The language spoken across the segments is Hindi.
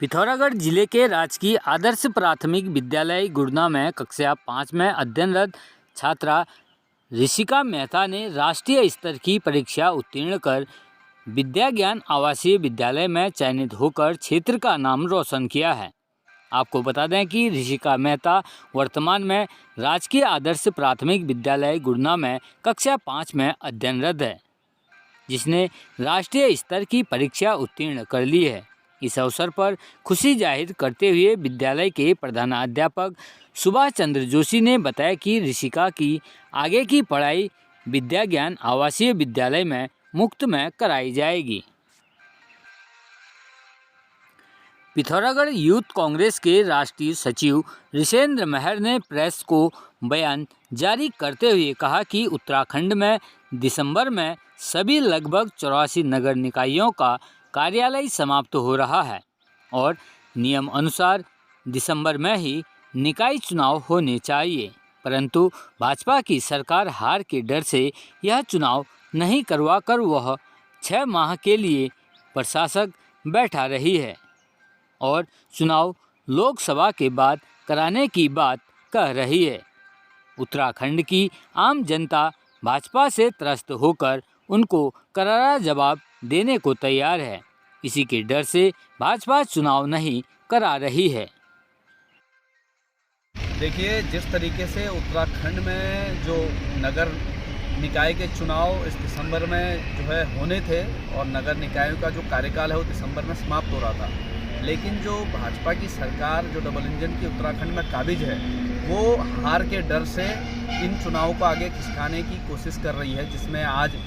पिथौरागढ़ जिले के राजकीय आदर्श प्राथमिक विद्यालय गुड़ना में कक्षा 5 में अध्ययनरत छात्रा ऋषिका मेहता ने राष्ट्रीय स्तर की परीक्षा उत्तीर्ण कर विद्या ज्ञान आवासीय विद्यालय में चयनित होकर क्षेत्र का नाम रोशन किया है। आपको बता दें कि ऋषिका मेहता वर्तमान में राजकीय आदर्श प्राथमिक विद्यालय गुड़ना में कक्षा 5 में अध्ययनरत है, जिसने राष्ट्रीय स्तर की परीक्षा उत्तीर्ण कर ली है। इस अवसर पर खुशी जाहिर करते हुए विद्यालय के प्रधानाध्यापक सुभाष चंद्र जोशी ने बताया कि ऋषिका की आगे की पढ़ाई विद्या ज्ञान आवासीय विद्यालय में मुफ्त में कराई जाएगी। पिथौरागढ़ यूथ कांग्रेस के राष्ट्रीय सचिव ऋषेंद्र महर ने प्रेस को बयान जारी करते हुए कहा कि उत्तराखंड में दिसंबर में सभी लगभग 84 नगर निकायों का कार्यालय समाप्त हो रहा है और नियम अनुसार दिसंबर में ही निकाय चुनाव होने चाहिए, परंतु भाजपा की सरकार हार के डर से यह चुनाव नहीं करवाकर वह 6 माह के लिए प्रशासक बैठा रही है और चुनाव लोकसभा के बाद कराने की बात कह रही है। उत्तराखंड की आम जनता भाजपा से त्रस्त होकर उनको करारा जवाब देने को तैयार है। इसी के डर से भाजपा चुनाव नहीं करा रही है। देखिए, जिस तरीके से उत्तराखंड में जो नगर निकाय के चुनाव इस दिसंबर में जो है होने थे और नगर निकायों का जो कार्यकाल है वो दिसंबर में समाप्त हो रहा था, लेकिन जो भाजपा की सरकार जो डबल इंजन की उत्तराखंड में काबिज है वो हार के डर से इन चुनावों को आगे खिसकाने की कोशिश कर रही है, जिसमें आज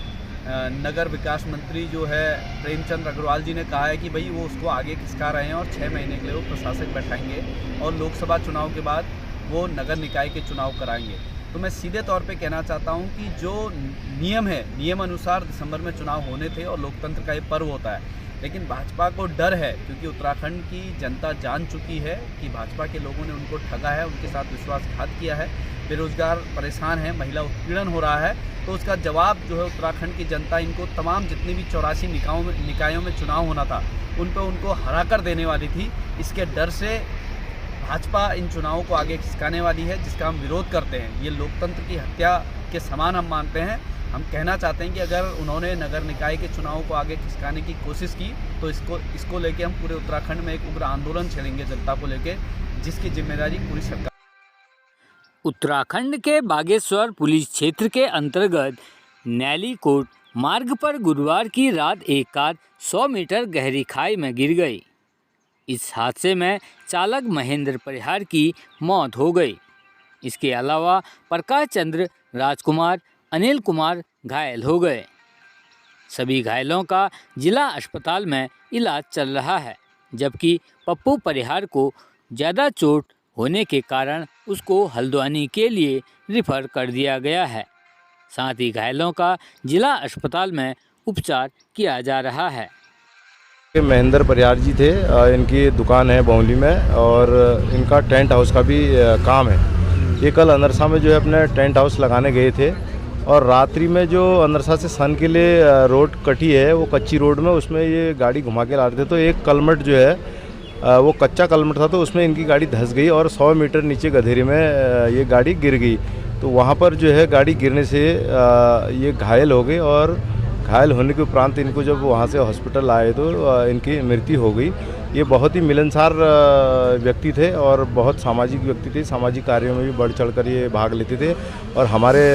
नगर विकास मंत्री जो है प्रेमचंद अग्रवाल जी ने कहा है कि भाई वो उसको आगे खिसका रहे हैं और 6 महीने के लिए वो प्रशासक बैठाएंगे और लोकसभा चुनाव के बाद वो नगर निकाय के चुनाव कराएंगे। तो मैं सीधे तौर पे कहना चाहता हूँ कि जो नियम है, नियम अनुसार दिसंबर में चुनाव होने थे और लोकतंत्र का ये पर्व होता है, लेकिन भाजपा को डर है क्योंकि उत्तराखंड की जनता जान चुकी है कि भाजपा के लोगों ने उनको ठगा है, उनके साथ विश्वासघात किया है, बेरोजगार परेशान है, महिला उत्पीड़न हो रहा है। तो उसका जवाब जो है उत्तराखंड की जनता इनको तमाम जितनी भी 84 निकायों में चुनाव होना था उन पर उनको हरा कर देने वाली थी। इसके डर से भाजपा इन चुनावों को आगे खिसकाने वाली है, जिसका हम विरोध करते हैं। ये लोकतंत्र की हत्या के समान हम मानते हैं। हम कहना चाहते हैं कि अगर उन्होंने नगर निकाय के चुनावों को आगे खिसकाने की कोशिश की तो इसको लेके हम पूरे उत्तराखंड में एक उग्र आंदोलन छेड़ेंगे जनता को लेके, जिसकी जिम्मेदारी पूरी सरकार। उत्तराखंड के बागेश्वर पुलिस क्षेत्र के अंतर्गत नैलीकोट मार्ग पर गुरुवार की रात एक कार 100 मीटर गहरी खाई में गिर गई। इस हादसे में चालक महेंद्र परिहार की मौत हो गई। इसके अलावा प्रकाश चंद्र, राजकुमार, अनिल कुमार घायल हो गए। सभी घायलों का जिला अस्पताल में इलाज चल रहा है, जबकि पप्पू परिहार को ज़्यादा चोट होने के कारण उसको हल्द्वानी के लिए रिफ़र कर दिया गया है। साथ ही घायलों का जिला अस्पताल में उपचार किया जा रहा है। महेंद्र परिहार जी थे, इनकी दुकान है बौली में और इनका टेंट हाउस का भी काम है। ये कल अनरसा में जो है अपने टेंट हाउस लगाने गए थे और रात्रि में जो अनरसा से सन के लिए रोड कटी है, वो कच्ची रोड में उसमें ये गाड़ी घुमा के ला रहे थे, तो एक कलमट जो है वो कच्चा कलमट था, तो उसमें इनकी गाड़ी धंस गई और 100 मीटर नीचे गधेरी में ये गाड़ी गिर गई। तो वहाँ पर जो है गाड़ी गिरने से ये घायल हो गए और घायल होने के उपरांत इनको जब वहाँ से हॉस्पिटल आए तो इनकी मृत्यु हो गई। ये बहुत ही मिलनसार व्यक्ति थे और बहुत सामाजिक व्यक्ति थे, सामाजिक कार्यों में भी बढ़ चढ़ कर ये भाग लेते थे और हमारे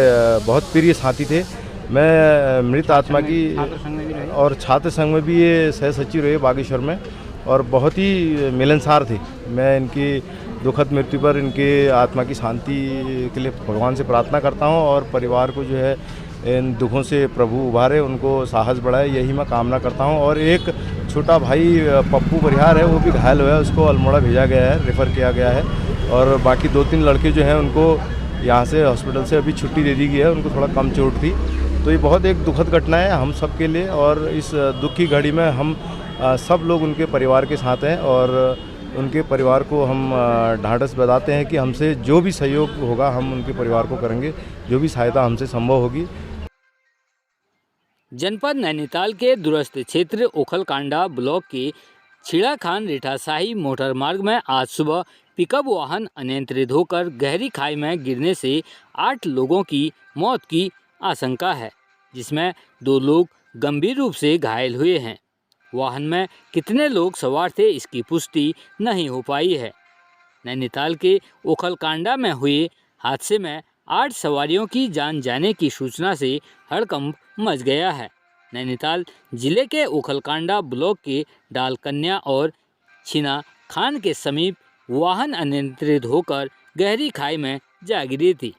बहुत प्रिय साथी थे। मैं मृत आत्मा की और छात्र संघ में भी ये सह सचिव रहे बागेश्वर में और बहुत ही मिलनसार थे। मैं इनकी दुखद मृत्यु पर इनके आत्मा की शांति के लिए भगवान से प्रार्थना करता हूँ और परिवार को जो है इन दुखों से प्रभु उभारे, उनको साहस बढ़ाए, यही मैं कामना करता हूँ। और एक छोटा भाई पप्पू परिहार है, वो भी घायल हुआ है, उसको अल्मोड़ा भेजा गया है, रेफ़र किया गया है और बाकी 2-3 लड़के जो हैं उनको यहाँ से हॉस्पिटल से अभी छुट्टी दे दी गई है, उनको थोड़ा कम चोट थी। तो ये बहुत एक दुखद घटना है हम सब के लिए और इस दुख की घड़ी में हम सब लोग उनके परिवार के साथ हैं और उनके परिवार को हम ढाढ़स बताते हैं कि हमसे जो भी सहयोग होगा हम उनके परिवार को करेंगे, जो भी सहायता हमसे संभव होगी। जनपद नैनीताल के दूरस्थ क्षेत्र ओखलकांडा ब्लॉक के छीड़ा खान रिठाशाही मोटर मार्ग में आज सुबह पिकअप वाहन अनियंत्रित होकर गहरी खाई में गिरने से 8 लोगों की मौत की आशंका है, जिसमें 2 लोग गंभीर रूप से घायल हुए हैं। वाहन में कितने लोग सवार थे इसकी पुष्टि नहीं हो पाई है। नैनीताल के ओखलकांडा में हुए हादसे में 8 सवारियों की जान जाने की सूचना से हड़कंप मच गया है। नैनीताल जिले के ओखलकांडा ब्लॉक के डालकन्या और छिना खान के समीप वाहन अनियंत्रित होकर गहरी खाई में जा गिरी थी।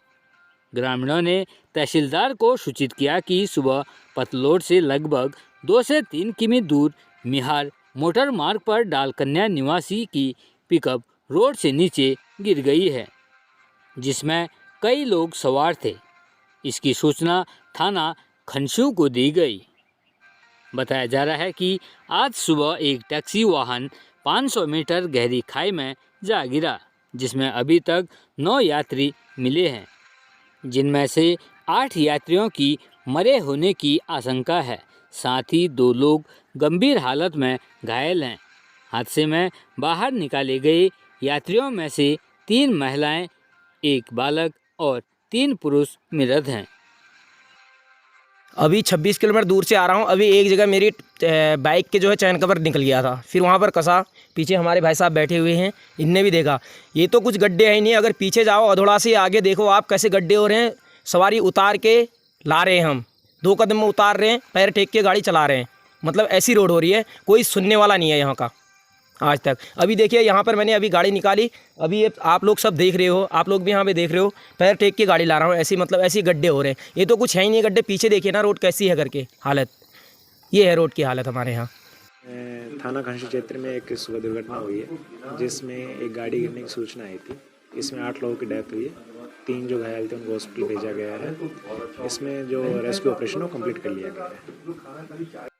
ग्रामीणों ने तहसीलदार को सूचित किया कि सुबह पतलोड से लगभग 2 से 3 किमी दूर मिहार मोटर मार्ग पर डालकन्या निवासी की पिकअप रोड से नीचे गिर गई है, जिसमें कई लोग सवार थे। इसकी सूचना थाना खनस्यू को दी गई। बताया जा रहा है कि आज सुबह एक टैक्सी वाहन 500 मीटर गहरी खाई में जा गिरा, जिसमें अभी तक 9 यात्री मिले हैं, जिनमें से 8 यात्रियों की मरे होने की आशंका है। साथ ही 2 लोग गंभीर हालत में घायल हैं। हादसे में बाहर निकाले गए यात्रियों में से 3 महिलाएं, 1 बालक और 3 पुरुष मृत हैं। अभी 26 किलोमीटर दूर से आ रहा हूँ। अभी एक जगह मेरी बाइक के जो है चैन कवर निकल गया था, फिर वहाँ पर कसा। पीछे हमारे भाई साहब बैठे हुए हैं, इनने भी देखा। ये तो कुछ गड्ढे है ही नहीं। अगर पीछे जाओ अधोड़ा से आगे देखो आप कैसे गड्ढे हो रहे हैं। सवारी उतार के ला रहे हैं, हम 2 कदम में उतार रहे हैं, पैर टेक के गाड़ी चला रहे हैं। मतलब ऐसी रोड हो रही है, कोई सुनने वाला नहीं है यहाँ का आज तक। अभी देखिए यहाँ पर मैंने अभी गाड़ी निकाली, अभी ये आप लोग सब देख रहे हो, आप लोग भी यहाँ पे देख रहे हो, पैर टेक के गाड़ी ला रहा हूँ। ऐसी मतलब ऐसी गड्ढे हो रहे हैं। ये तो कुछ है ही नहीं गड्ढे। पीछे देखिए ना रोड कैसी है करके हालत। ये है रोड की हालत हमारे यहाँ। थाना खनस्यू क्षेत्र में एक सुबह दुर्घटना हुई है, जिसमें एक गाड़ी गिरने की सूचना आई थी। इसमें 8 लोगों की डेथ हुई है। 3 जो घायल थे उनको हॉस्पिटल भेजा गया है। इसमें जो रेस्क्यू ऑपरेशन है वो कंप्लीट कर लिया गया है।